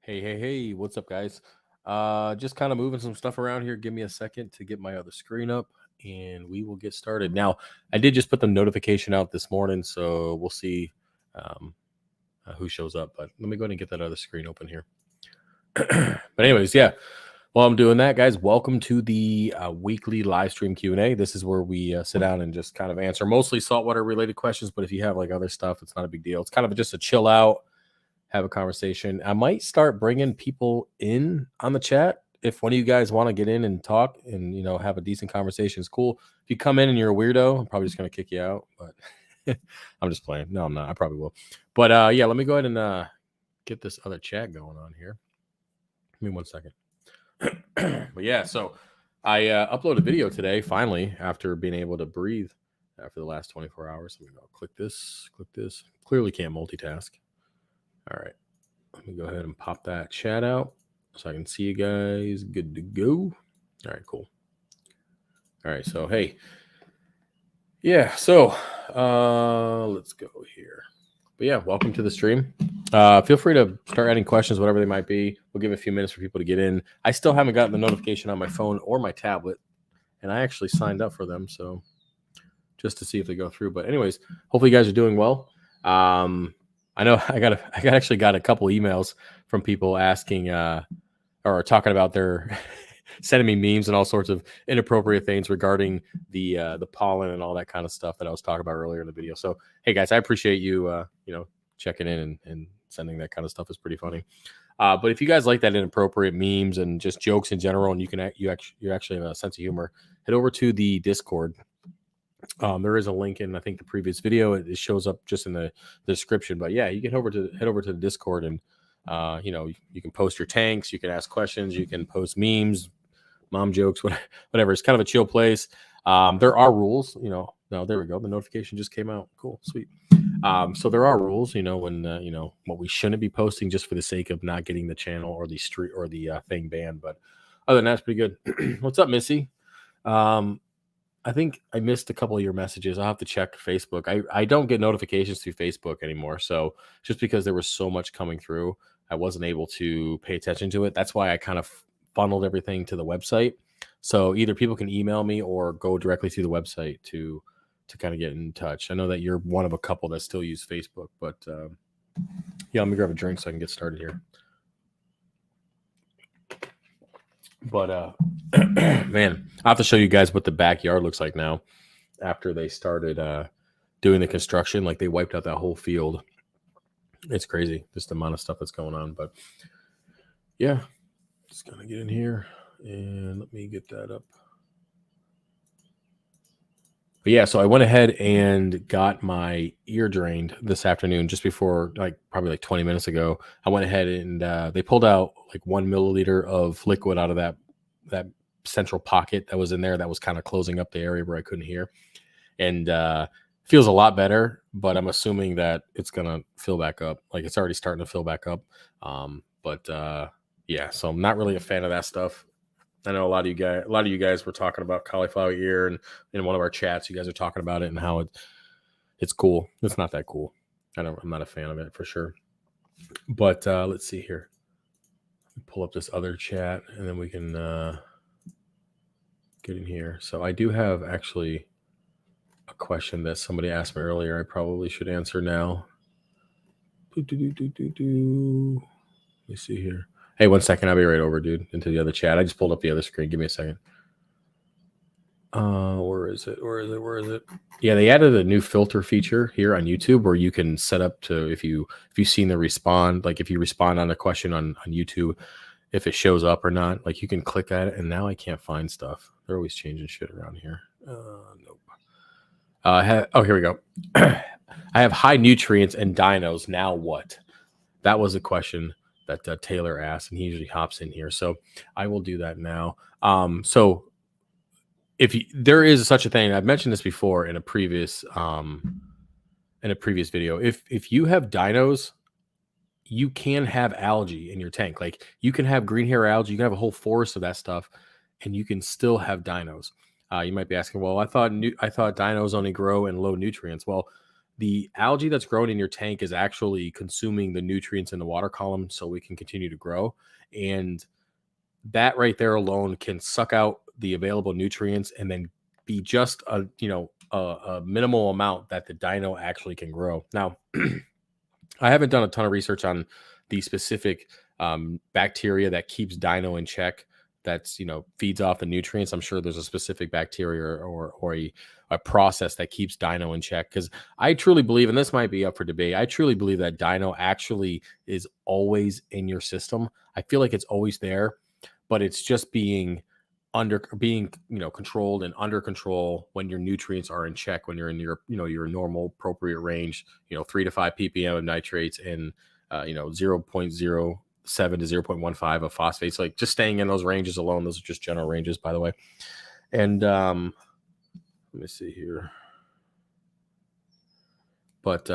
Hey, what's up, guys? Just kind of moving some stuff around here. Give me a second to get my other screen up and we will get started. Now, I did just put the notification out this morning, so we'll see um, who shows up. But let me go ahead and get that other screen open here. But anyways, yeah, while I'm doing that, guys, welcome to the weekly live stream Q&A. This is where we sit down and just kind of answer mostly saltwater related questions. But if you have like other stuff, it's not a big deal. It's kind of just a chill out, have a conversation. I might start bringing people in on the chat. If one of you guys want to get in and talk and, have a decent conversation, it's cool. If you come in and you're a weirdo, I'm probably just going to kick you out, but I'm just playing. No, I'm not. I probably will. But yeah, let me go ahead and get this other chat going on here. Give me one second. But yeah, so I uploaded a video today, finally, after being able to breathe after the last 24 hours. Let me go click this. Clearly can't multitask. All right, let me go ahead and pop that chat out so I can see you guys. Good to go. All right, cool. All right, so hey, yeah, so let's go here. But yeah, welcome to the stream. Feel free to start adding questions, whatever they might be. We'll give a few minutes for people to get in. I still haven't gotten the notification on my phone or my tablet, and I actually signed up for them, so just to see if they go through. But anyways, hopefully you guys are doing well. I know I actually got a couple emails from people asking or talking about their sending me memes and all sorts of inappropriate things regarding the pollen and all that kind of stuff that I was talking about earlier in the video. So hey guys, I appreciate you checking in and sending that kind of stuff. Is pretty funny. But if you guys like that inappropriate memes and just jokes in general, and you actually have a sense of humor, head over to the Discord. There is a link in, I think, the previous video. It shows up just in the description. But yeah, you can head over to the Discord, and you can post your tanks, you can ask questions, you can post memes, mom jokes, whatever. It's kind of a chill place. There are rules, No, there we go. The notification just came out. Cool, sweet. So there are rules, when what we shouldn't be posting just for the sake of not getting the channel or the street or the thing banned. But other than that, it's pretty good. What's up, Missy? I think I missed a couple of your messages. I'll have to check Facebook. I don't get notifications through Facebook anymore. So just because there was so much coming through, I wasn't able to pay attention to it. That's why I kind of funneled everything to the website. So either people can email me or go directly through the website to kind of get in touch. I know that you're one of a couple that still use Facebook, but yeah, let me grab a drink so I can get started here. But man, I have to show you guys what the backyard looks like now after they started doing the construction. Like, they wiped out that whole field. It's crazy, just the amount of stuff that's going on. But yeah, just gonna get in here and let me get that up. But yeah, so I went ahead and got my ear drained this afternoon, just before, probably 20 minutes ago. I went ahead and they pulled out 1 milliliter of liquid out of that central pocket that was in there that was kind of closing up the area where I couldn't hear. And feels a lot better, but I'm assuming that it's gonna fill back up. It's already starting to fill back up. Yeah, so I'm not really a fan of that stuff. I know a lot of you guys were talking about cauliflower ear, and in one of our chats, you guys are talking about it and how it's cool. It's not that cool. I'm not a fan of it for sure. But let's see here. Pull up this other chat, and then we can get in here. So I do have actually a question that somebody asked me earlier. I probably should answer now. Let me see here. Hey, 1 second. I'll be right over, dude, into the other chat. I just pulled up the other screen. Give me a second. Where is it? Yeah, they added a new filter feature here on YouTube where you can set up to, if you've seen the respond, if you respond on a question on YouTube, if it shows up or not, you can click at it. And now I can't find stuff. They're always changing shit around here. Nope. Here we go. I have high nutrients and dinos. Now what? That was a question that Taylor asked, and he usually hops in here. So I will do that now. So there is such a thing, I've mentioned this before in a previous video. If you have dinos, you can have algae in your tank. You can have green hair algae, you can have a whole forest of that stuff, and you can still have dinos. You might be asking, well, I thought dinos only grow in low nutrients. Well, the algae that's growing in your tank is actually consuming the nutrients in the water column so we can continue to grow. And that right there alone can suck out the available nutrients and then be just a minimal amount that the dino actually can grow. Now, I haven't done a ton of research on the specific bacteria that keeps dino in check. That's feeds off the nutrients. I'm sure there's a specific bacteria or a process that keeps dino in check. Because I truly believe, and this might be up for debate, I truly believe that dino actually is always in your system. I feel like it's always there, but it's just being controlled and under control when your nutrients are in check, when you're in your normal appropriate range, 3 to 5 ppm of nitrates and 0.07 to 0.15 of phosphates. Like just staying in those ranges alone, those are just general ranges, by the way. And let me see here. But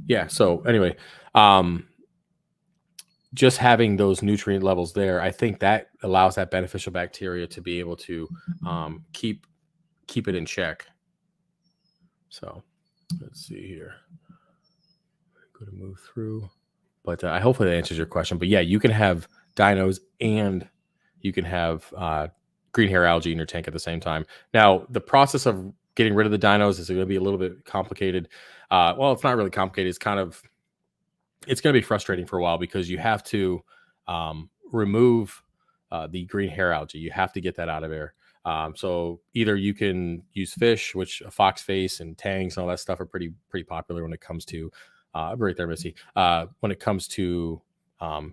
yeah, so anyway, just having those nutrient levels there, I think that allows that beneficial bacteria to be able to keep it in check. So let's see here. Go to move through, but hopefully that answers your question. But yeah, you can have dinos and you can have green hair algae in your tank at the same time. Now, the process of getting rid of the dinos is going to be a little bit complicated. Well, it's not really complicated. It's going to be frustrating for a while because you have to remove the green hair algae. You have to get that out of there. So either you can use fish, which fox face and tangs and all that stuff are pretty popular when it comes to right there, Missy. When it comes to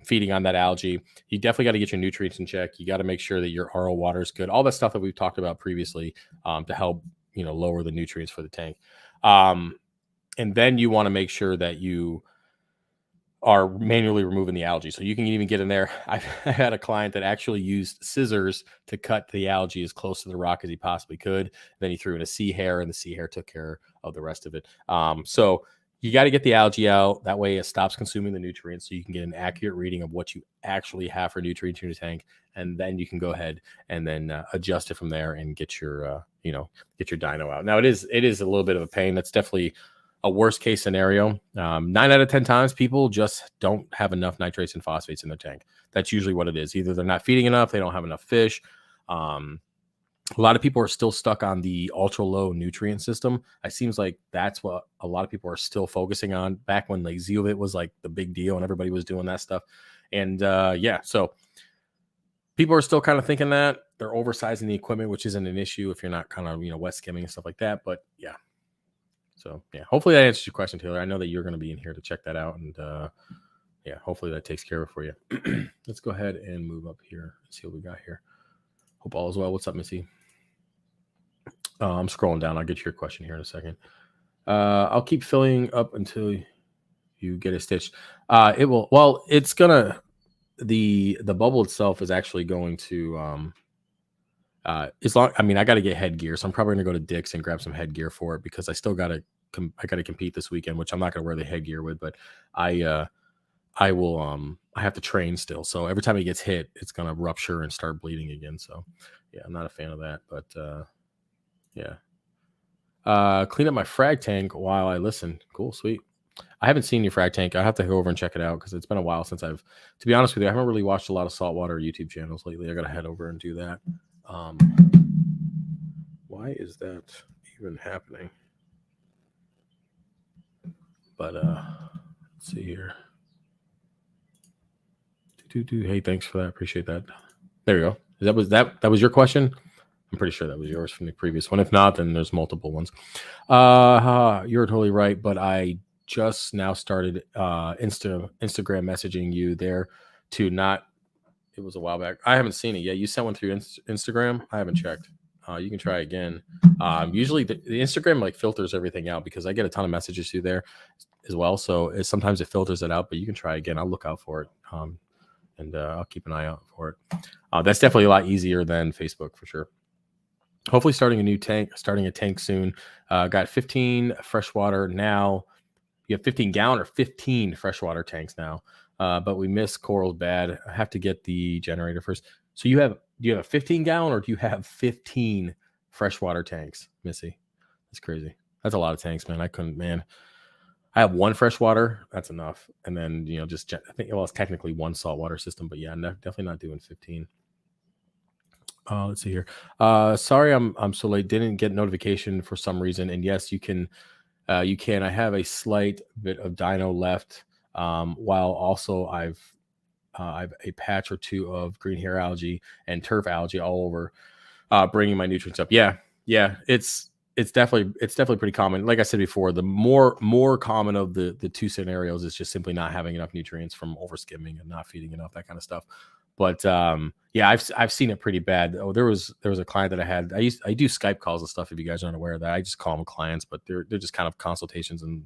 feeding on that algae, you definitely got to get your nutrients in check. You got to make sure that your RO water is good. All that stuff that we've talked about previously to help lower the nutrients for the tank. And then you want to make sure that you are manually removing the algae. So you can even get in there. I had a client that actually used scissors to cut the algae as close to the rock as he possibly could. Then he threw in a sea hare and the sea hare took care of the rest of it. So you got to get the algae out. That way it stops consuming the nutrients so you can get an accurate reading of what you actually have for nutrients in your tank. And then you can go ahead and then adjust it from there and get your, get your dino out. Now it is a little bit of a pain. That's definitely a worst case scenario. 9 out of 10 times people just don't have enough nitrates and phosphates in their tank. That's usually what it is. Either they're not feeding enough, they don't have enough fish. A lot of people are still stuck on the ultra low nutrient system. It seems like that's what a lot of people are still focusing on back when like Zeovit was like the big deal and everybody was doing that stuff. And so people are still kind of thinking that they're oversizing the equipment, which isn't an issue if you're not kind of, wet skimming and stuff like that. But yeah. So yeah, hopefully that answers your question, Taylor. I know that you're going to be in here to check that out. And yeah, hopefully that takes care of it for you. Let's go ahead and move up here and see what we got here. Hope all is well. What's up, Missy? I'm scrolling down. I'll get to your question here in a second. I'll keep filling up until you get it stitched. It will. Well, it's gonna. The bubble itself is actually going to. As long. I mean, I got to get headgear, so I'm probably gonna go to Dick's and grab some headgear for it because I still gotta. I gotta compete this weekend, which I'm not gonna wear the headgear with, but I will. I have to train still, so every time it gets hit, it's gonna rupture and start bleeding again. So, yeah, I'm not a fan of that, but. Yeah. Clean up my frag tank while I listen. Cool, sweet. I haven't seen your frag tank. I have to go over and check it out because it's been a while since to be honest with you, I haven't really watched a lot of Saltwater YouTube channels lately. I got to head over and do that. Why is that even happening? But let's see here. Hey, thanks for that. Appreciate that. There you go. That was your question? I'm pretty sure that was yours from the previous one. If not, then there's multiple ones. You're totally right, but I just now started Instagram messaging you there to not. It was a while back. I haven't seen it yet. You sent one through Instagram. I haven't checked. You can try again. Usually the Instagram like filters everything out because I get a ton of messages through there as well. So sometimes it filters it out, but you can try again. I'll look out for it. And I'll keep an eye out for it. That's definitely a lot easier than Facebook for sure. Hopefully starting a tank soon. Got 15 freshwater now. You have 15 gallon or 15 freshwater tanks now. But we miss corals bad. I have to get the generator first. So do you have a 15 gallon or do you have 15 freshwater tanks, Missy? That's crazy. That's a lot of tanks, man. I couldn't, man. I have one freshwater. That's enough. And then, just I think, well, it's technically one saltwater system, but yeah, definitely not doing 15. Let's see here. Sorry, I'm so late. Didn't get notification for some reason. And yes, you can. You can. I have a slight bit of dino left. While also I've a patch or two of green hair algae and turf algae all over, bringing my nutrients up. Yeah, yeah. It's definitely pretty common. Like I said before, the more common of the two scenarios is just simply not having enough nutrients from overskimming and not feeding enough, that kind of stuff. But yeah, I've seen it pretty bad. Oh, there was a client that I had. I do Skype calls and stuff. If you guys aren't aware of that, I just call them clients, but they're just kind of consultations and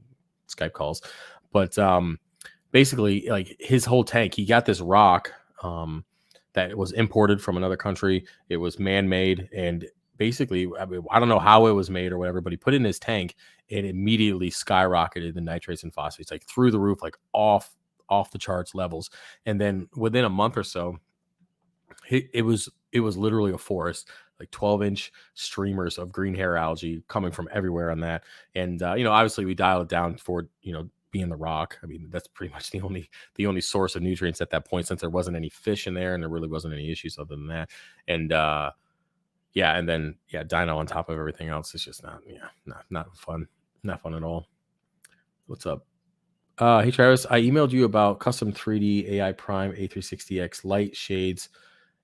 Skype calls. But basically, like his whole tank, he got this rock that was imported from another country. It was man-made, and basically, I don't know how it was made or whatever, but he put it in his tank and immediately skyrocketed the nitrates and phosphates, like through the roof, like off the charts levels. And then within a month or so, it was literally a forest, like 12-inch streamers of green hair algae coming from everywhere on that. And obviously we dialed it down for being the rock. I mean, that's pretty much the only source of nutrients at that point, since there wasn't any fish in there and there really wasn't any issues other than that. And yeah, and then dino on top of everything else is just not fun. Not fun at all. What's up? Hey Travis, I emailed you about custom 3D AI Prime A360X light shades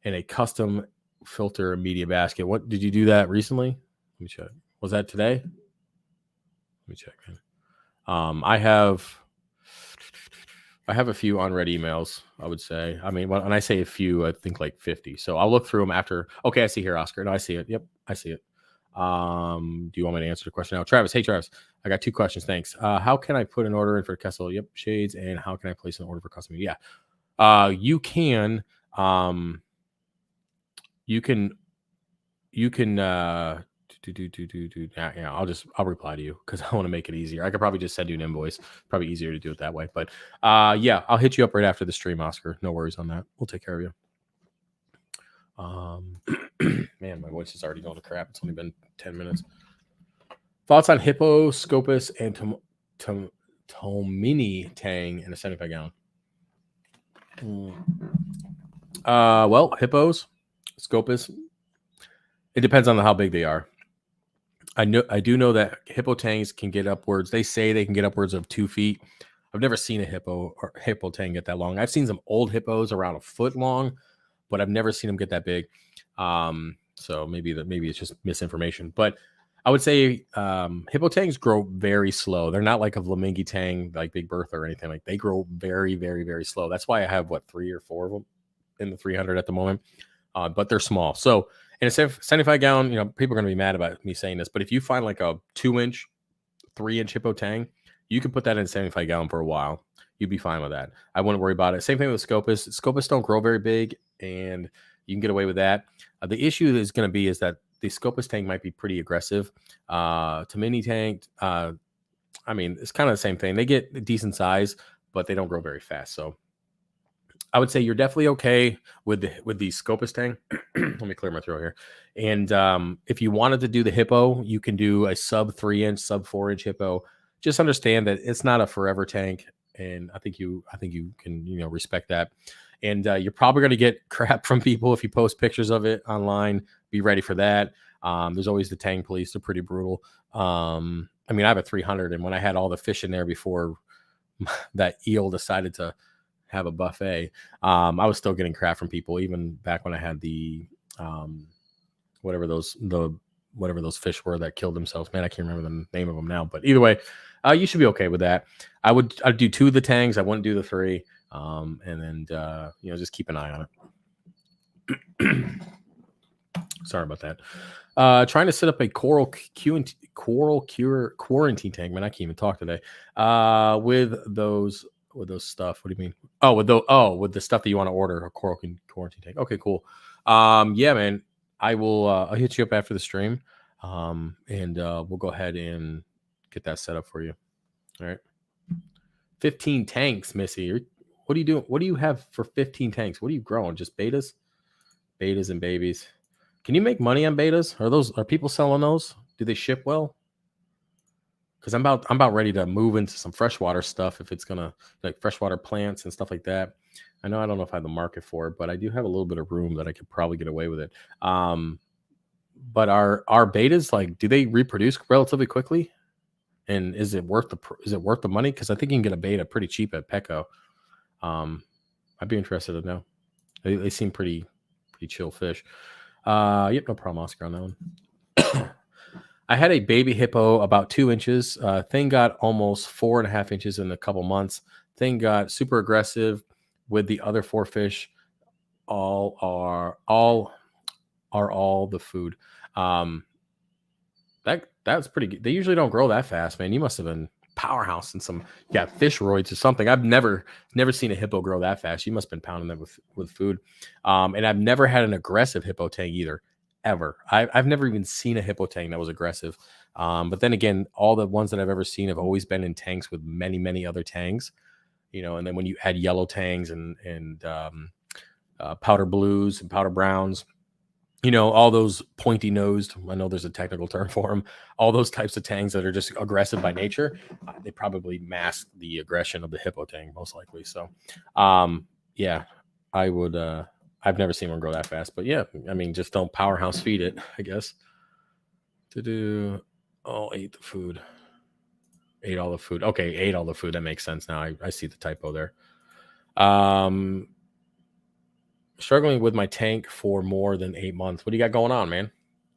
and a custom filter media basket. What did you do that recently? Let me check. Was that today? Let me check. I have a few unread emails, I would say. I mean, when I say a few, I think like 50. So I'll look through them after. Okay, I see here, Oscar. No, I see it. Yep, I see it. Do you want me to answer the question now? Travis, hey Travis, I got 2 questions. Thanks. How can I put an order in for Kessel? Yep, shades. And how can I place an order for custom? Yeah. You can yeah, I'll reply to you because I want to make it easier. I could probably just send you an invoice. Probably easier to do it that way. But yeah, I'll hit you up right after the stream, Oscar. No worries on that. We'll take care of you. Man, my voice is already going to crap. It's only been 10 minutes. Thoughts on Hippo, Scopus, and Tomini Tang in a 75 gallon? Well, Hippos, Scopus, it depends on how big they are. I do know that hippo tangs can get upwards. They say they can get upwards of 2 feet. I've never seen a hippo tang get that long. I've seen some old hippos around a foot long, but I've never seen them get that big. So maybe it's just misinformation. But I would say hippo tangs grow very slow. They're not like a flamingo tang, like Big Bertha or anything. Like they grow very, very, very slow. That's why I have 3 or 4 of them in the 300 at the moment. But they're small. So in a 75 gallon, people are going to be mad about me saying this, but if you find like a 2-inch, 3-inch hippo tang, you can put that in a 75 gallon for a while. You'd be fine with that. I wouldn't worry about it. Same thing with Scopus. Scopus don't grow very big, and you can get away with that. The issue is going to be is that the Scopus tank might be pretty aggressive. To mini tank, I mean, it's kind of the same thing. They get a decent size, but they don't grow very fast. So I would say you're definitely okay with the Scopus tank. Let me clear my throat here. And if you wanted to do the hippo, you can do a sub 3-inch, sub 4-inch hippo. Just understand that it's not a forever tank, and I think you can respect that. And you're probably going to get crap from people if you post pictures of it online. Be ready for that. There's always the Tang police; they're pretty brutal. I mean, I have a 300, and when I had all the fish in there before that eel decided to have a buffet, I was still getting crap from people even back when I had the whatever those fish were that killed themselves. Man, I can't remember the name of them now, but either way, you should be okay with that. I'd do 2 of the tangs. I wouldn't do the 3, and then just keep an eye on it. Sorry about that. Trying to set up a coral cure quarantine tank. Man, I can't even talk today. With those stuff. What do you mean? With the stuff that you want to order, a coral quarantine tank. Okay, cool. Yeah, man. I will. I'll hit you up after the stream, and we'll go ahead and get that set up for you. All right. 15 tanks, Missy. What do you do? What do you have for 15 tanks? What are you growing? Just betas and babies. Can you make money on betas? Are people selling those? Do they ship well? because I'm about ready to move into some freshwater stuff if it's gonna like freshwater plants and stuff like that. I don't know if I have the market for it, but I do have a little bit of room that I could probably get away with it. Um, but our betas, like, do they reproduce relatively quickly? And is it worth the money? Because I think you can get a beta pretty cheap at Petco. Um, I'd be interested to know. They seem pretty chill fish. Yep, no problem, Oscar, on that one. I had a baby hippo about 2 inches. Thing got almost 4.5 inches in a couple months. Thing got super aggressive with the other four fish. All the food. Um, that's pretty good. They usually don't grow that fast, man. You must have been powerhouse in some fish roids or something. I've never seen a hippo grow that fast. You must have been pounding them with food. And I've never had an aggressive hippo tang either, ever. I've never even seen a hippo tang that was aggressive. But then again, all the ones that I've ever seen have always been in tanks with many other tangs. And then when you add yellow tangs and powder blues and powder browns, all those pointy nosed, I know there's a technical term for them, all those types of tangs that are just aggressive by nature, they probably mask the aggression of the hippo tang most likely. So, yeah, I would, I've never seen one grow that fast, but yeah, I mean, just don't powerhouse feed it, I guess. Ate the food. Ate all the food. Okay, ate all the food. That makes sense now. I see the typo there. Struggling with my tank for more than 8 months. What do you got going on, man?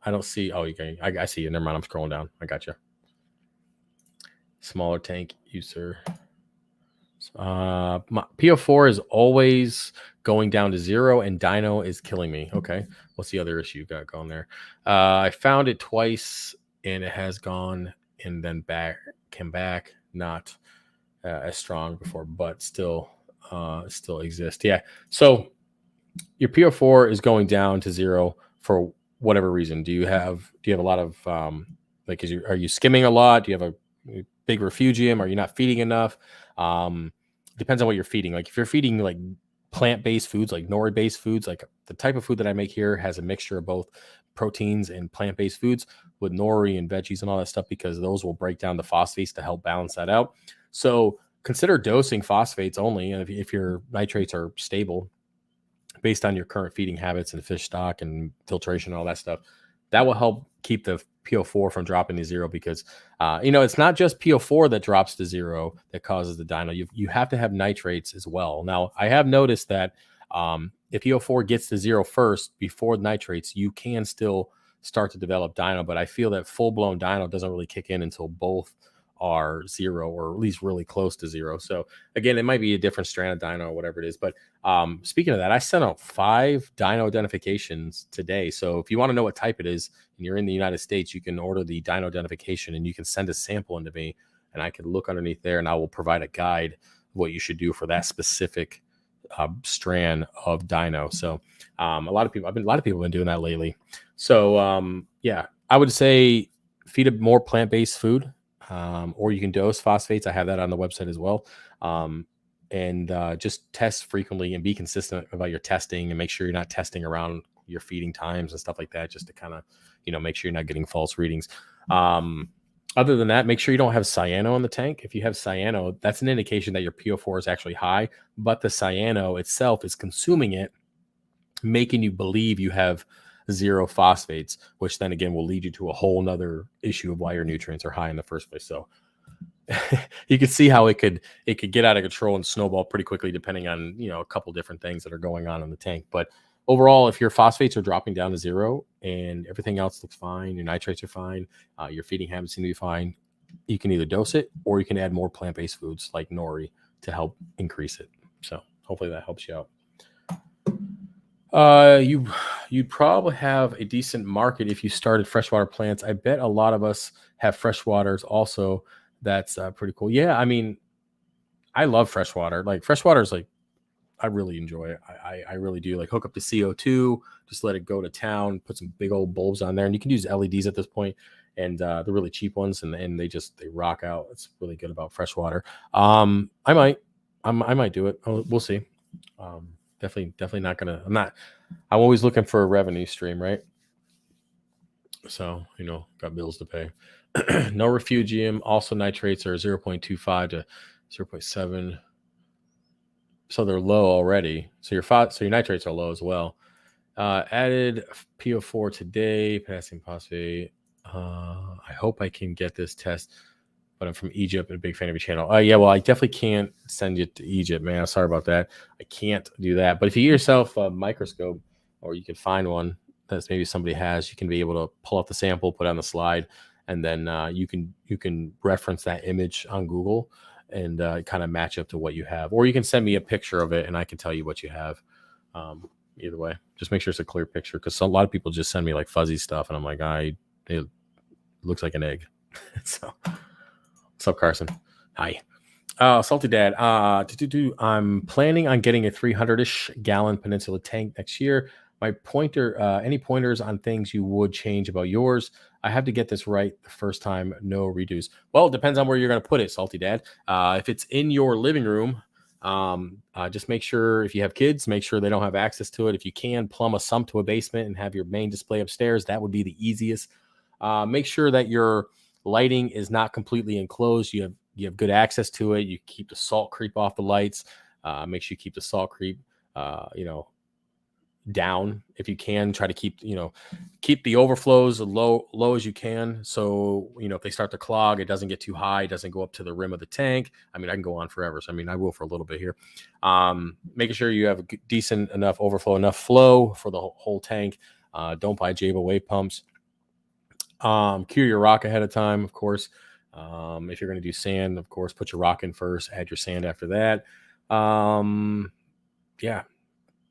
I don't see. Oh, I see you. Never mind. I'm scrolling down. I got you. Smaller tank user. My PO4 is always going down to 0, and Dino is killing me. Okay, what's the other issue you got going there? I found it twice, and it has gone and then came back. Not as strong before, but still exists. Yeah. So your PO4 is going down to 0 for whatever reason. Do you have a lot of are you skimming a lot? Do you have a big refugium? Are you not feeding enough? Depends on what you're feeding. Like if you're feeding like plant-based foods, like nori-based foods, like the type of food that I make here has a mixture of both proteins and plant-based foods with nori and veggies and all that stuff, because those will break down the phosphates to help balance that out. So consider dosing phosphates only, and if your nitrates are stable based on your current feeding habits and fish stock and filtration and all that stuff, that will help keep the PO4 from dropping to 0, because it's not just PO4 that drops to 0 that causes the dino. You have to have nitrates as well. Now, I have noticed that if PO4 gets to 0 first before nitrates, you can still start to develop dino, but I feel that full-blown dino doesn't really kick in until both are 0, or at least really close to 0. So again, it might be a different strand of dino or whatever it is. But speaking of that, I sent out 5 dino identifications today. So if you want to know what type it is and you're in the United States, you can order the dino identification and you can send a sample into me, and I can look underneath there and I will provide a guide of what you should do for that specific strand of dino. So a lot of people have been doing that lately. So yeah, I would say feed a more plant-based food. Or you can dose phosphates. I have that on the website as well. And just test frequently and be consistent about your testing, and make sure you're not testing around your feeding times and stuff like that, just to kind of, make sure you're not getting false readings. Other than that, make sure you don't have cyano in the tank. If you have cyano, that's an indication that your PO4 is actually high, but the cyano itself is consuming it, making you believe you have 0 phosphates, which then again will lead you to a whole nother issue of why your nutrients are high in the first place. So you can see how it could get out of control and snowball pretty quickly, depending on a couple different things that are going on in the tank. But overall, if your phosphates are dropping down to 0 and everything else looks fine, your nitrates are fine, your feeding habits seem to be fine, you can either dose it or you can add more plant-based foods like nori to help increase it. So hopefully that helps you out. You'd probably have a decent market if you started freshwater plants. I bet a lot of us have freshwaters also. That's pretty cool. Yeah, I mean, I love freshwater. Like freshwater is like, I really enjoy it. I really do. Like hook up the CO2, just let it go to town, put some big old bulbs on there, and you can use LEDs at this point, and they're really cheap ones, and they rock out. It's really good about freshwater. I might do it. We'll see. Definitely not gonna. I'm always looking for a revenue stream, right? So got bills to pay. No refugium. Also, nitrates are 0.25 to 0.7. So they're low already. So your nitrates are low as well. Added PO4 today, potassium phosphate. I hope I can get this test, but I'm from Egypt and a big fan of your channel. Yeah, well, I definitely can't send you to Egypt, man. Sorry about that. I can't do that. But if you get yourself a microscope, or you can find one that maybe somebody has, you can be able to pull out the sample, put it on the slide, and then you can reference that image on Google and kind of match up to what you have. Or you can send me a picture of it, and I can tell you what you have. Either way, just make sure it's a clear picture, because a lot of people just send me like fuzzy stuff, and I'm like, it looks like an egg. So, what's up, Carson? Hi. Salty Dad. I'm planning on getting a 300-ish gallon Peninsula tank next year. My pointer, any pointers on things you would change about yours? I have to get this right the first time. No redos. Well, it depends on where you're going to put it, Salty Dad. If it's in your living room, just make sure, if you have kids, make sure they don't have access to it. If you can, plumb a sump to a basement and have your main display upstairs. That would be the easiest. Make sure that your lighting is not completely enclosed. You have good access to it. You keep the salt creep off the lights. Make sure you keep the salt creep, down if you can. Try to keep the overflows low as you can. So if they start to clog, it doesn't get too high. It doesn't go up to the rim of the tank. I mean, I can go on forever. So I will for a little bit here. Making sure you have a decent enough overflow, enough flow for the whole tank. Don't buy Jabo wave pumps. Cure your rock ahead of time, of course. If you're going to do sand, of course, put your rock in first, add your sand after that. Yeah,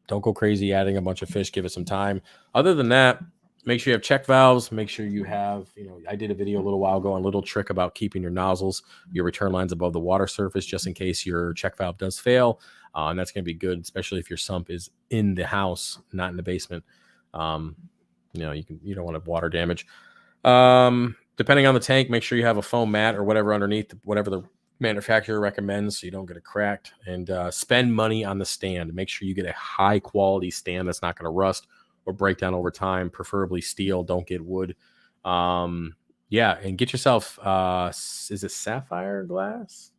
don't go crazy adding a bunch of fish. Give it some time. Other than that, make sure you have check valves. Make sure you have, I did a video a little while ago on a little trick about keeping your nozzles, your return lines above the water surface, just in case your check valve does fail. And that's going to be good, especially if your sump is in the house, not in the basement. You don't want to have water damage. Depending on the tank, make sure you have a foam mat or whatever underneath, whatever the manufacturer recommends, so you don't get it cracked. And spend money on the stand. Make sure you get a high quality stand that's not going to rust or break down over time, preferably steel. Don't get wood. And get yourself, is it sapphire glass?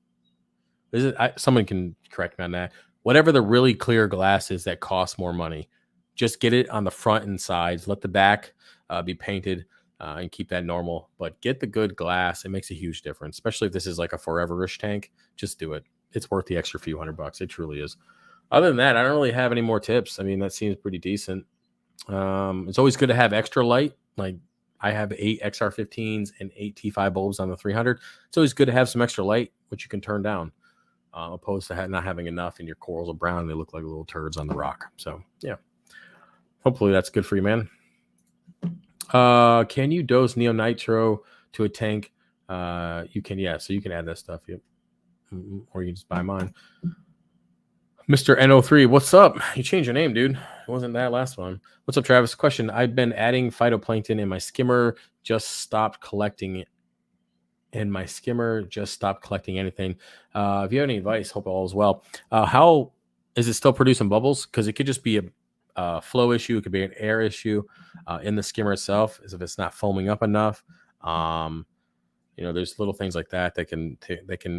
Is it? Someone can correct me on that. Whatever the really clear glass is that costs more money, just get it on the front and sides. Let the back be painted. And keep that normal, but get the good glass. It makes a huge difference, especially if this is like a forever-ish tank. Just do it. It's worth the extra few $100. It truly is. Other than that, I don't really have any more tips. I mean, that seems pretty decent. It's always good to have extra light. Like, I have 8 XR15s and 8 T5 bulbs on the 300. It's always good to have some extra light, which you can turn down, opposed to not having enough and your corals are brown and they look like little turds on the rock. So, yeah. Hopefully that's good for you, man. Can you dose neonitro to a tank? You can, yeah. So you can add that stuff, yep. Or you can just buy mine. Mr. NO3, what's up? You changed your name, dude. It wasn't that last one. What's up, Travis? Question: I've been adding phytoplankton in my skimmer. Just stopped collecting it. And my skimmer just stopped collecting anything. If you have any advice, hope all is well. How is it still producing bubbles? Because it could just be a flow issue. It could be an air issue in the skimmer itself, as if it's not foaming up enough. There's little things like that can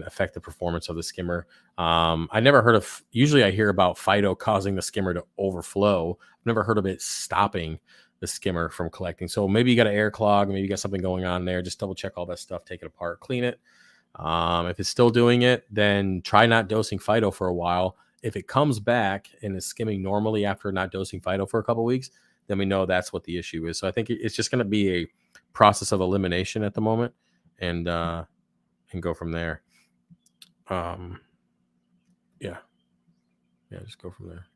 affect the performance of the skimmer. I never heard of. Usually, I hear about phyto causing the skimmer to overflow. I've never heard of it stopping the skimmer from collecting. So maybe you got an air clog, maybe you got something going on there. Just double check all that stuff, take it apart, clean it. If it's still doing it, then try not dosing phyto for a while. If it comes back and is skimming normally after not dosing phyto for a couple of weeks, then we know that's what the issue is. So I think it's just going to be a process of elimination at the moment, and go from there. Just go from there.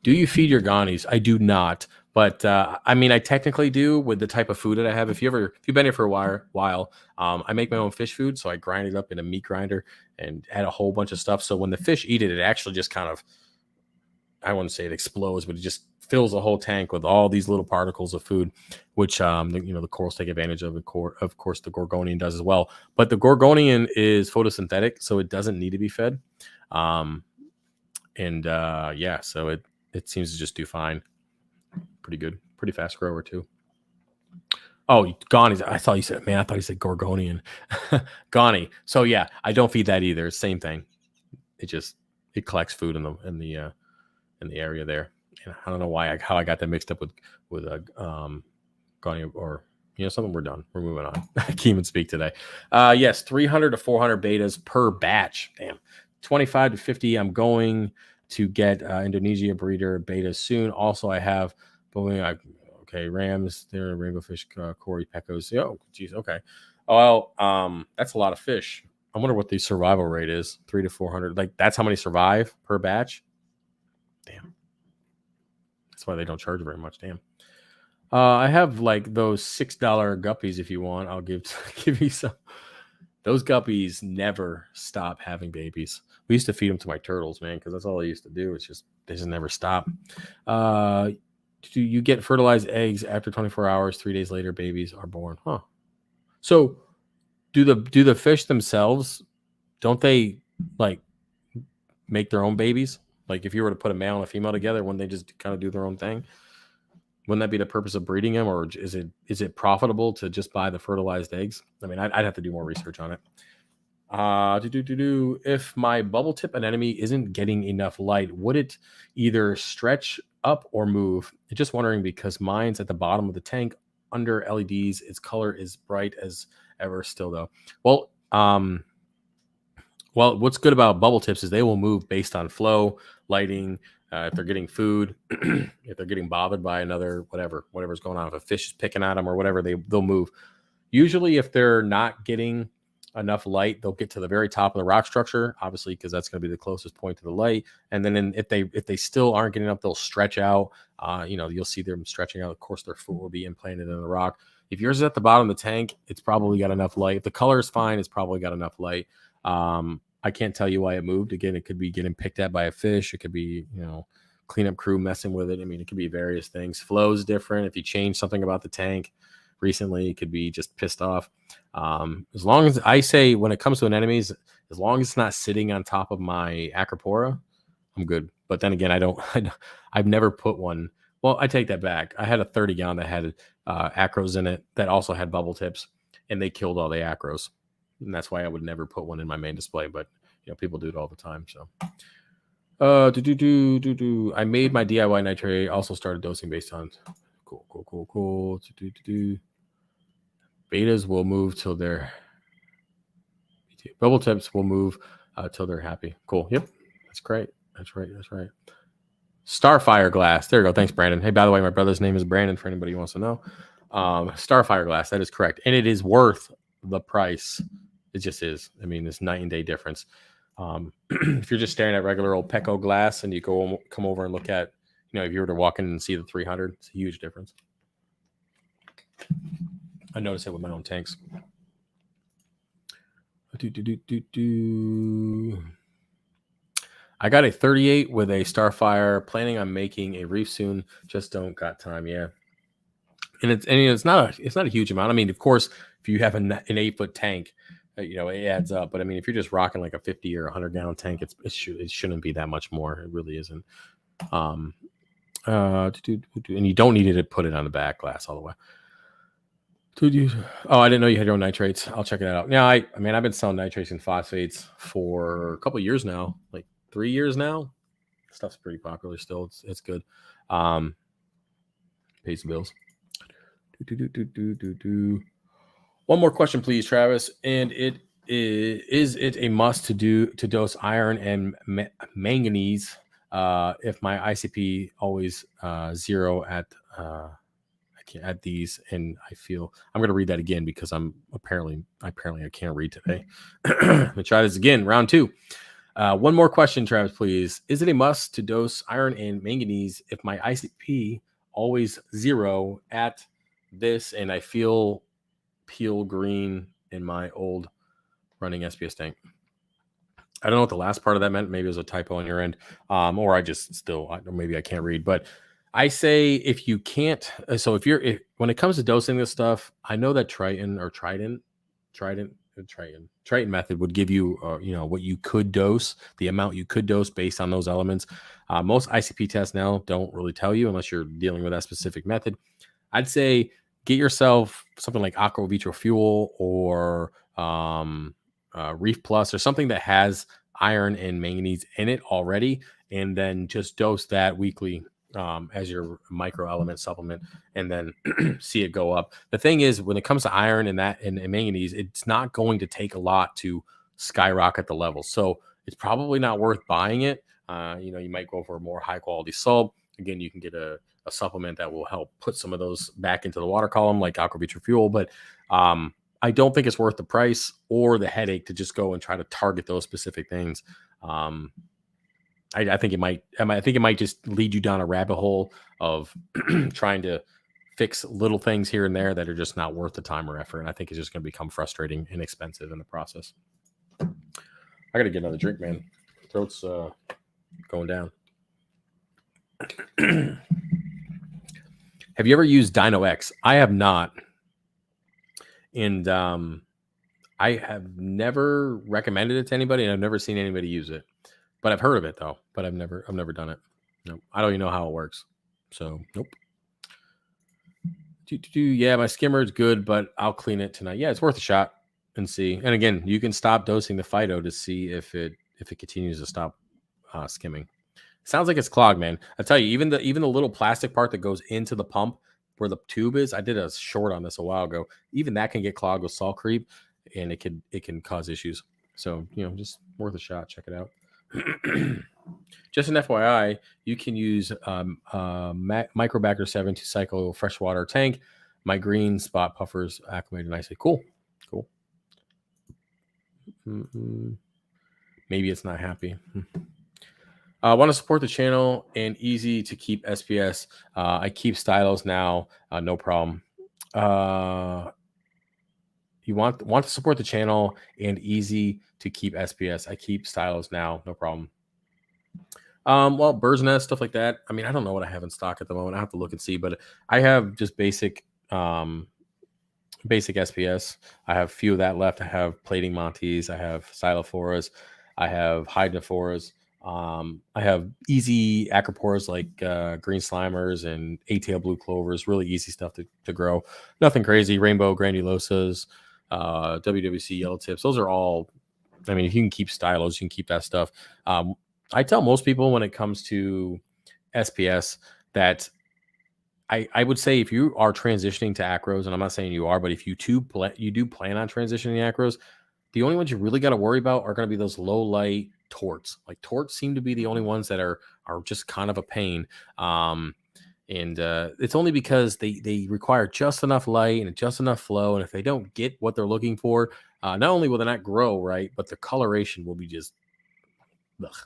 Do you feed your Ghanies? I do not, but I technically do with the type of food that I have. If you've been here for a while, I make my own fish food, so I grind it up in a meat grinder and add a whole bunch of stuff. So when the fish eat it, it actually just kind of, I wouldn't say it explodes, but it just fills the whole tank with all these little particles of food, which the corals take advantage of. Of course, the Gorgonian does as well. But the Gorgonian is photosynthetic, so it doesn't need to be fed. So it seems to just do fine. Pretty good, pretty fast grower too. Oh, Ghani. I thought you said, man, I thought you said Gorgonian. Ghani. So yeah, I don't feed that either. Same thing. It collects food in the area there. And I don't know how I got that mixed up with a Ghani or something. We're done. We're moving on. I can't even speak today. Yes, 300 to 400 betas per batch. Damn, 25 to 50. I'm going to get Indonesia breeder betas soon. Also, I have Boeing. Okay, rams. There, rainbow fish, Cory pecos. Oh, geez. Okay. Well, that's a lot of fish. I wonder what the survival rate is. 300 to 400. Like that's how many survive per batch. Damn. That's why they don't charge very much. Damn. I have like those $6 guppies. If you want, I'll give you some. Those guppies never stop having babies. We used to feed them to my turtles, man, because that's all they used to do. They just never stop. Do you get fertilized eggs after 24 hours? 3 days later, babies are born. Huh. So, do the fish themselves? Don't they like make their own babies? Like, if you were to put a male and a female together, wouldn't they just kind of do their own thing? Wouldn't that be the purpose of breeding them, or is it profitable to just buy the fertilized eggs? I mean, I'd have to do more research on it. If my bubble tip anemone isn't getting enough light, would it either stretch up or move? Just wondering because mine's at the bottom of the tank under LEDs. Its color is bright as ever still though. Well, what's good about bubble tips is they will move based on flow, lighting, if they're getting food, if they're getting bothered by another whatever's going on, if a fish is picking at them or whatever, they'll move. Usually, if they're not getting enough light, they'll get to the very top of the rock structure, obviously, because that's going to be the closest point to the light. And then if they still aren't getting up, they'll stretch out. You'll see them stretching out. Of course, their foot will be implanted in the rock. If yours is at the bottom of the tank, it's probably got enough light. If the color is fine, it's probably got enough light. I can't tell you why it moved. Again, it could be getting picked at by a fish. It could be, cleanup crew messing with it. I mean, it could be various things. Flow's different. If you change something about the tank recently, it could be just pissed off. As long as I say, when it comes to anemones, as long as it's not sitting on top of my acropora, I'm good. But then again, I've never put one. Well, I take that back. I had a 30 gallon that had acros in it that also had bubble tips, and they killed all the acros. And that's why I would never put one in my main display. But people do it all the time. So, I made my DIY nitrate. Also started dosing based on cool. Betas will move till they're bubble tips will move till they're happy. Cool. Yep, that's great. That's right. Starfire glass. There you go. Thanks, Brandon. Hey, by the way, my brother's name is Brandon. For anybody who wants to know, Starfire glass. That is correct, and it is worth the price. It just is. I mean, it's night and day difference. If you're just staring at regular old Pecco glass and you come over and look at, if you were to walk in and see the 300, it's a huge difference. I notice it with my own tanks. I got a 38 with a Starfire. Planning on making a reef soon. Just don't got time. Yeah. And it's not a huge amount. I mean, of course, if you have an 8-foot tank, it adds up. But I mean, if you're just rocking like a 50 or 100 gallon tank, it shouldn't be that much more. It really isn't. And you don't need to put it on the back glass all the way. I didn't know you had your own nitrates. I'll check it out. Yeah, I've been selling nitrates and phosphates for a couple of years now, like 3 years now. Stuff's pretty popular still. It's good. Pays the bills. One more question, please, Travis. And is it a must to dose iron and manganese if my ICP always 0 at these? And I feel I'm going to read that again because I'm apparently I can't read today. Let me try this again. Round 2. One more question, Travis, please. Is it a must to dose iron and manganese if my ICP always 0 at this and I feel peel green in my old running SPS tank? I don't know what the last part of that meant. Maybe it was a typo on your end, or I just maybe I can't read. But I say if you can't, so when it comes to dosing this stuff, I know that Triton method would give you, what you could dose, the amount you could dose based on those elements. Most ICP tests now don't really tell you unless you're dealing with that specific method. I'd say get yourself something like aqua vitro fuel or reef plus or something that has iron and manganese in it already, and then just dose that weekly as your micro element supplement, and then see it go up. The thing is, when it comes to iron and manganese, it's not going to take a lot to skyrocket the level. So it's probably not worth buying it. You might go for a more high quality salt. Again, you can get a supplement that will help put some of those back into the water column, like aquavitra fuel. But I don't think it's worth the price or the headache to just go and try to target those specific things. I think it might. I think it might just lead you down a rabbit hole of trying to fix little things here and there that are just not worth the time or effort. And I think it's just going to become frustrating and expensive in the process. I got to get another drink, man. Throat's going down. Have you ever used Dino X? I have not. And I have never recommended it to anybody, and I've never seen anybody use it. But I've heard of it though. But I've never done it. No, I don't even know how it works. So nope. Yeah, my skimmer is good, but I'll clean it tonight. Yeah, it's worth a shot and see. And again, you can stop dosing the phyto to see if it continues to stop skimming. Sounds like it's clogged, man. I tell you, even the little plastic part that goes into the pump where the tube is. I did a short on this a while ago. Even that can get clogged with salt creep, and it can cause issues. So just worth a shot. Check it out. Just an FYI, you can use Microbacter 7 to cycle freshwater tank. My green spot puffers acclimated nicely. Cool. Maybe it's not happy. I want to support the channel and easy to keep SPS. I keep stylos now, no problem. You want to support the channel and easy to keep SPS. I keep stylos now, no problem. Well, bird's nest, stuff like that. I mean, I don't know what I have in stock at the moment. I have to look and see, but I have just basic SPS. I have a few of that left. I have plating montes. I have silophoras. I have hydrophoras. I have easy acropores like green slimers and eight-tail blue clovers. Really easy stuff to grow. Nothing crazy. Rainbow granulosas, WWC yellow tips. Those are all. I mean, if you can keep stylos, you can keep that stuff. I tell most people when it comes to SPS that I would say if you are transitioning to acros, and I'm not saying you are, but if you do plan on transitioning to acros, the only ones you really got to worry about are going to be those low light torts. Like torts seem to be the only ones that are just kind of a pain. And it's only because they require just enough light and just enough flow. And if they don't get what they're looking for, not only will they not grow right, but the coloration will be just,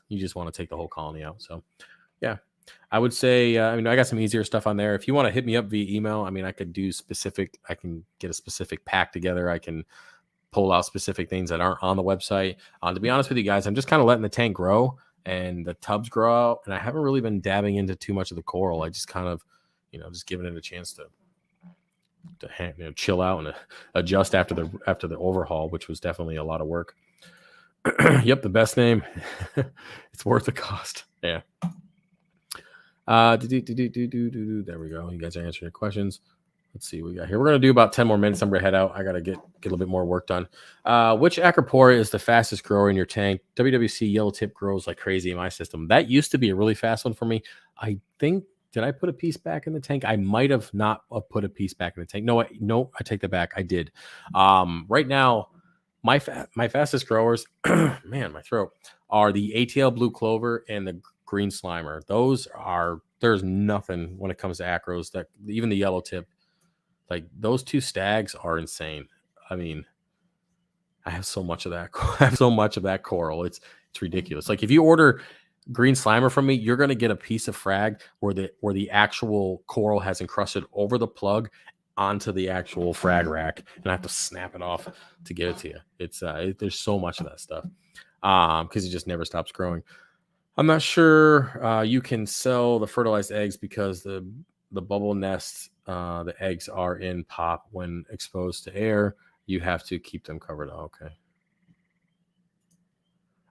you just want to take the whole colony out. So yeah, I would say, I got some easier stuff on there. If you want to hit me up via email, I can get a specific pack together. I can pull out specific things that aren't on the website. To be honest with you guys, I'm just kind of letting the tank grow and the tubs grow out. And I haven't really been dabbing into too much of the coral. I just kind of, just giving it a chance to chill out and adjust after the overhaul, which was definitely a lot of work. Yep, the best name. It's worth the cost. Yeah. There we go. You guys are answering your questions. Let's see what we got here. We're going to do about 10 more minutes. I'm going to head out. I got to get a little bit more work done. Which acropora is the fastest grower in your tank? WWC yellow tip grows like crazy in my system. That used to be a really fast one for me. I think, did I put a piece back in the tank? I might have not put a piece back in the tank. No, I take that back. I did. Right now, my fastest growers, man, my throat, are the ATL blue clover and the green slimer. There's nothing when it comes to acros that even the yellow tip, like those two stags are insane. I mean, I have so much of that. I have so much of that coral. It's ridiculous. Like if you order green slimer from me, you're going to get a piece of frag where the actual coral has encrusted over the plug onto the actual frag rack, and I have to snap it off to get it to you. It's there's so much of that stuff because it just never stops growing. I'm not sure you can sell the fertilized eggs because the bubble nest, the eggs are in pop when exposed to air. You have to keep them covered. Oh, okay.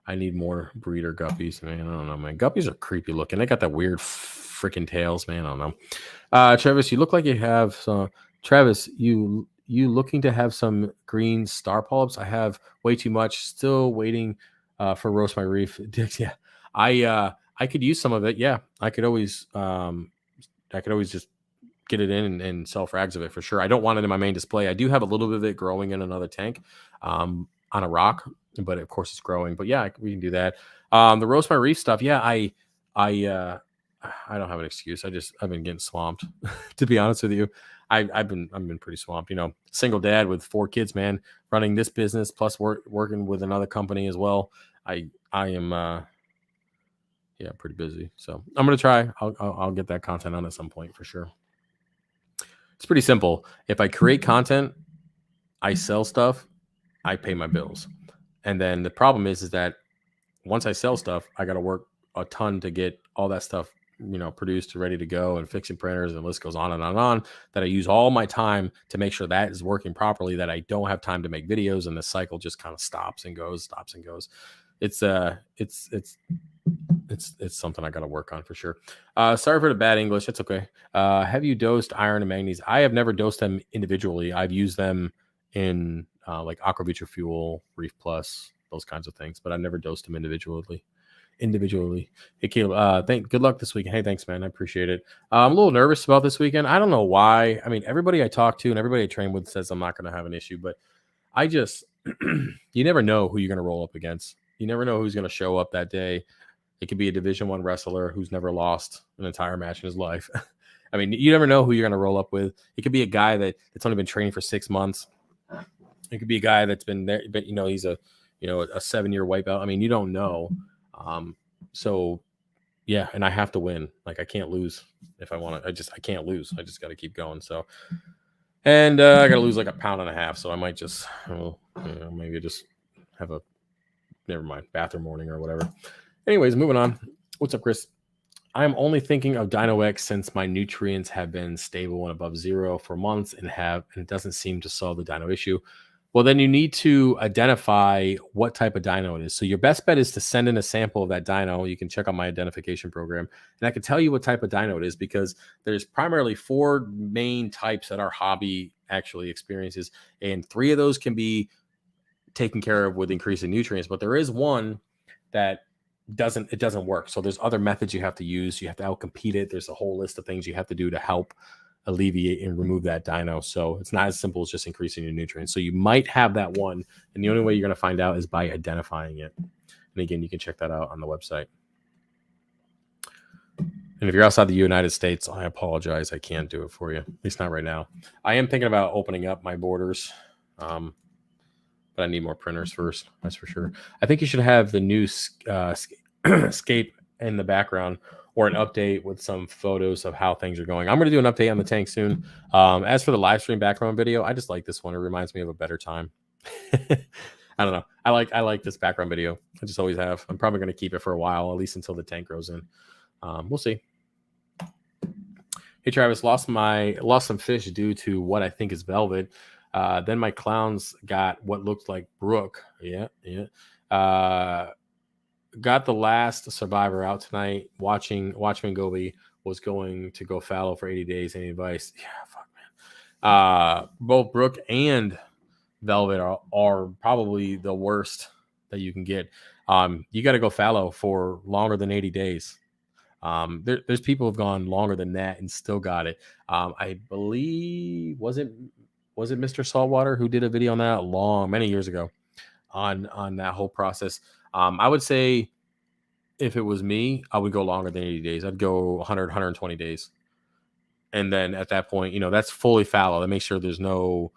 I need more breeder guppies, man. I don't know, man. Guppies are creepy looking. They got that weird freaking tails, man. I don't know. Travis, you look like you have some Travis, you looking to have some green star polyps? I have way too much. Still waiting for roast my reef. Yeah, I could use some of it. Yeah, I could always just get it in and sell frags of it for sure. I don't want it in my main display. I do have a little bit of it growing in another tank on a rock, but of course it's growing. But yeah, we can do that. The roast my reef stuff. Yeah, I I don't have an excuse. I've been getting swamped. To be honest with you, I've been pretty swamped. You know, single dad with 4 kids, man, running this business plus working with another company as well. I am yeah, pretty busy. So I'm gonna try. I'll get that content on at some point for sure. It's pretty simple. If I create content, I sell stuff, I pay my bills. And then the problem is that once I sell stuff, I got to work a ton to get all that stuff, produced and ready to go and fixing printers and the list goes on and on and on, that I use all my time to make sure that is working properly, that I don't have time to make videos and the cycle just kind of stops and goes. It's something I got to work on for sure. Sorry for the bad English. It's okay. Have you dosed iron and manganese? I have never dosed them individually. I've used them in like Aquavitra Fuel, Reef Plus, those kinds of things, but I've never dosed them individually. Hey, Caleb, good luck this weekend. Hey, thanks, man. I appreciate it. I'm a little nervous about this weekend. I don't know why. I mean, everybody I talk to and everybody I train with says I'm not going to have an issue, but I just, you never know who you're going to roll up against. You never know who's going to show up that day. It could be a Division I wrestler who's never lost an entire match in his life. I mean, you never know who you're going to roll up with. It could be a guy that's only been training for 6 months. It could be a guy that's been there, but he's a 7-year wipeout. I mean, you don't know. So yeah, and I have to win. Like, I can't lose if I want to. I can't lose. I just got to keep going. So, and I got to lose like 1.5 pounds. So I might just, maybe just have a, never mind, bathroom morning or whatever. Anyways, moving on. What's up, Chris? I'm only thinking of Dino X since my nutrients have been stable and above 0 for months and it doesn't seem to solve the dino issue. Well, then you need to identify what type of dino it is. So your best bet is to send in a sample of that dino. You can check out my identification program, and I can tell you what type of dino it is, because there's primarily 4 main types that our hobby actually experiences, and 3 of those can be taken care of with increasing nutrients. But there is one that doesn't work. So there's other methods you have to use. You have to outcompete it. There's a whole list of things you have to do to help alleviate and remove that dino. So it's not as simple as just increasing your nutrients. So you might have that one, and the only way you're going to find out is by identifying it. And again, you can check that out on the website. And if you're outside the United States, I apologize. I can't do it for you, at least not right now. I am thinking about opening up my borders, but I need more printers first. That's for sure. I think you should have the new scape in the background, or an update with some photos of how things are going. I'm going to do an update on the tank soon. As for the live stream background video, I just like this one. It reminds me of a better time. I don't know. I like this background video. I just always have. I'm probably going to keep it for a while, at least until the tank grows in. We'll see. Hey, Travis, lost some fish due to what I think is velvet. Then my clowns got what looked like brook. Yeah. Got the last survivor out tonight. Watching Gobi was going to go fallow for 80 days. Any advice? Yeah, fuck, man. Both brook and velvet are probably the worst that you can get. You got to go fallow for longer than 80 days. There's people who've gone longer than that and still got it. I believe was it Mr. Saltwater who did a video on that many years ago on that whole process. I would say if it was me, I would go longer than 80 days. I'd go 100, 120 days. And then at that point, that's fully fallow. That makes sure there's no,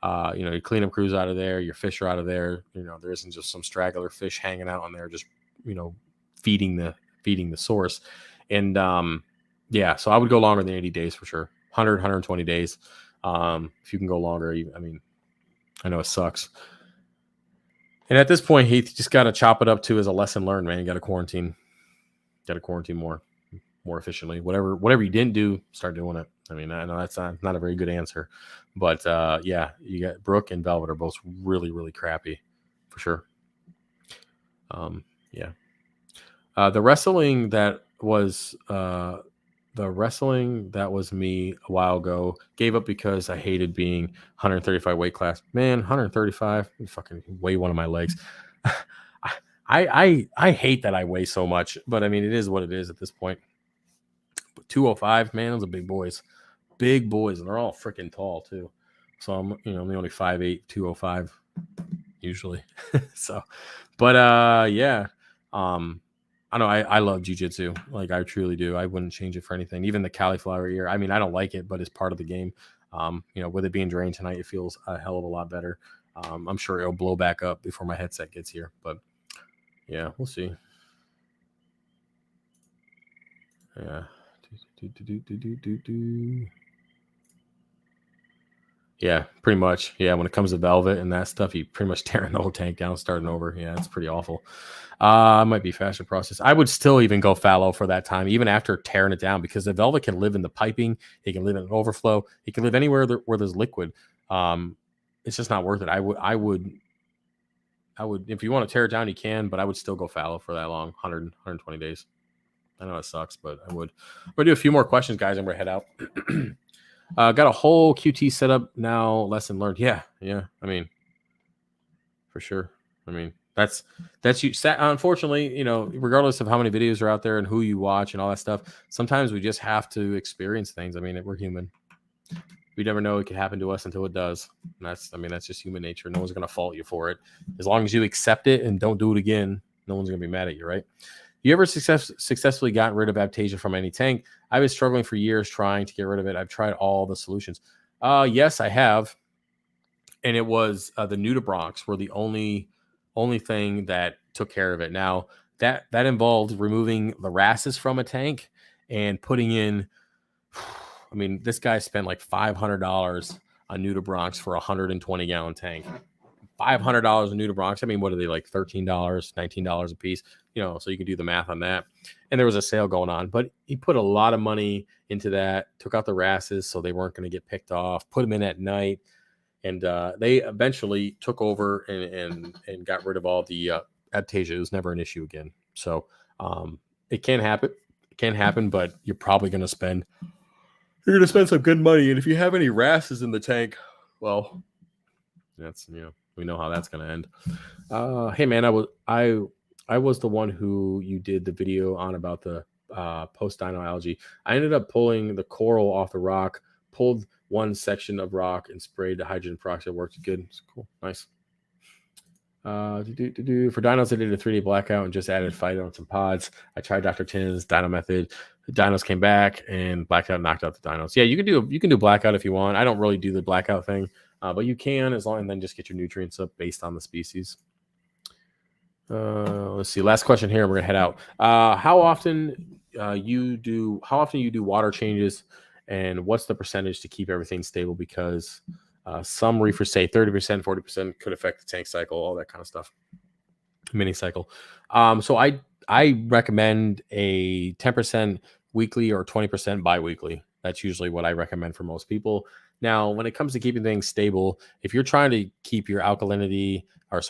your cleanup crews out of there, your fish are out of there. There isn't just some straggler fish hanging out on there, just, feeding the source. And so I would go longer than 80 days for sure. 100, 120 days. If you can go longer, I know it sucks. And at this point, he just got to chop it up to as a lesson learned, man. You got to quarantine. More efficiently. Whatever you didn't do, start doing it. I mean, I know that's not a very good answer, but you got brook and velvet are both really, really crappy, for sure. The wrestling that was the The wrestling, that was me a while ago. Gave up because I hated being 135 weight class. Man, 135, you fucking weigh one of my legs. I hate that I weigh so much, but I mean it is what it is at this point. But 205, man, those are big boys, and they're all freaking tall too. So I'm I'm only 5'8", 205 usually. So, but yeah, I know I love jujitsu. Like I truly do. I wouldn't change it for anything. Even the cauliflower ear. I mean, I don't like it, but it's part of the game. With it being drained tonight, it feels a hell of a lot better. I'm sure it'll blow back up before my headset gets here, but yeah, we'll see. Yeah. Yeah, pretty much. Yeah, when it comes to velvet and that stuff, you pretty much tearing the whole tank down, starting over. Yeah, it's pretty awful. Might be faster process. I would still even go fallow for that time, even after tearing it down, because the velvet can live in the piping. It can live in an overflow. It can live anywhere where there's liquid. It's just not worth it. I would, if you want to tear it down, you can, but I would still go fallow for that long, 120 days. I know it sucks, but I would. We're going to do a few more questions, guys, and we're head out. Got a whole QT set up now. Lesson learned. Yeah. I mean, for sure. I mean, that's you. Unfortunately, regardless of how many videos are out there and who you watch and all that stuff, sometimes we just have to experience things. I mean, we're human. We never know it could happen to us until it does. And that's just human nature. No one's going to fault you for it. As long as you accept it and don't do it again, no one's going to be mad at you, right? You ever successfully gotten rid of aptasia from any tank? I've been struggling for years trying to get rid of it. I've tried all the solutions. Yes, I have. And it was the nudibranchs were the only thing that took care of it. Now, that involved removing the wrasses from a tank and putting in, I mean, this guy spent like $500 on nudibranchs for a 120-gallon tank. $500 on nudibranchs. I mean, what are they, like $13, $19 a piece? So you can do the math on that. And there was a sale going on, but he put a lot of money into that, took out the wrasses so they weren't going to get picked off, put them in at night. And they eventually took over and got rid of all the aptasia. It was never an issue again. So it can happen. It can happen, but you're probably going to spend some good money. And if you have any wrasses in the tank, well, that's we know how that's going to end. Hey man, I was the one who you did the video on about the post-dino algae. I ended up pulling the coral off the rock, pulled one section of rock and sprayed the hydrogen peroxide. Worked good. It's cool. Nice. For dinos, I did a 3D blackout and just added phyto and some pods. I tried Dr. Tin's dino method. The dinos came back and blackout knocked out the dinos. Yeah, you can do blackout if you want. I don't really do the blackout thing, but you can, as long, and then just get your nutrients up based on the species. Let's see. Last question here. We're gonna head out. How often you do water changes, and what's the percentage to keep everything stable? Because some reefers say 30%, 40% could affect the tank cycle, all that kind of stuff, mini cycle. So I recommend a 10% weekly or 20% biweekly. That's usually what I recommend for most people. Now, when it comes to keeping things stable, if you're trying to keep your alkalinity, you're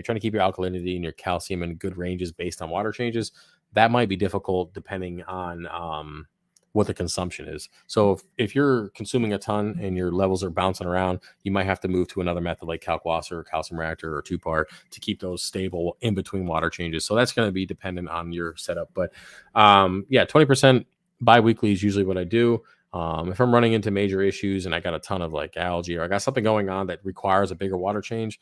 trying to keep your alkalinity and your calcium in good ranges based on water changes, that might be difficult depending on what the consumption is. So if you're consuming a ton and your levels are bouncing around, you might have to move to another method like Kalkwasser or calcium reactor or 2-part to keep those stable in between water changes. So that's going to be dependent on your setup. But 20% biweekly is usually what I do. If I'm running into major issues and I got a ton of like algae or I got something going on that requires a bigger water change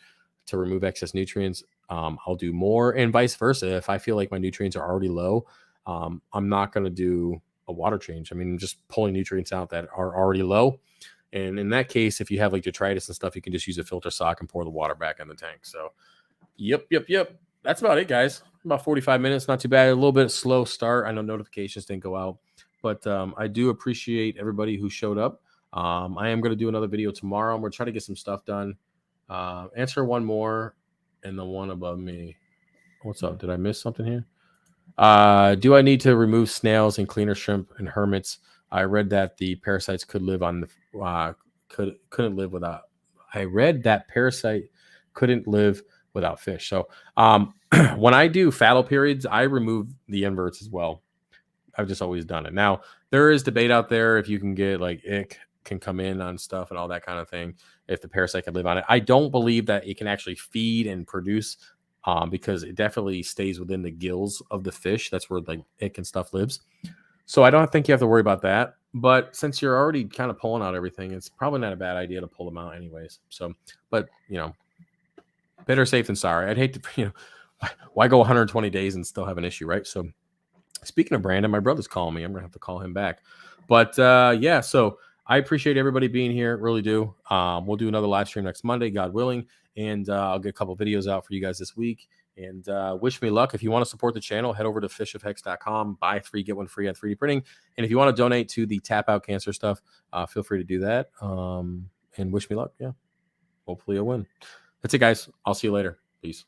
to remove excess nutrients, I'll do more, and vice versa. If I feel like my nutrients are already low, I'm not going to do a water change. I mean, just pulling nutrients out that are already low. And in that case, if you have like detritus and stuff, you can just use a filter sock and pour the water back in the tank. So yep. That's about it, guys. About 45 minutes. Not too bad. A little bit slow start. I know notifications didn't go out, but I do appreciate everybody who showed up. I am going to do another video tomorrow. I'm going to try to get some stuff done. Answer one more and the one above me. What's up? Did I miss something here? Do I need to remove snails and cleaner shrimp and hermits? I read that the parasites could live on the couldn't live without. I read that parasite couldn't live without fish. So when I do fallow periods, I remove the inverts as well. I've just always done it. Now there is debate out there if you can get like ick can come in on stuff and all that kind of thing, if the parasite can live on it. I don't believe that it can actually feed and produce, because it definitely stays within the gills of the fish. That's where like ick and stuff lives. So I don't think you have to worry about that. But since you're already kind of pulling out everything, it's probably not a bad idea to pull them out anyways. So, but better safe than sorry. I'd hate to, why go 120 days and still have an issue, right? So speaking of Brandon, my brother's calling me. I'm gonna have to call him back. But yeah, so I appreciate everybody being here. Really do. We'll do another live stream next Monday, God willing, and I'll get a couple videos out for you guys this week. And wish me luck. If you want to support the channel, head over to fishofhex.com. Buy 3 get 1 free on 3D printing. And if you want to donate to the Tap Out Cancer stuff, feel free to do that. And wish me luck. Yeah, hopefully I'll win. That's it, guys. I'll see you later. Peace.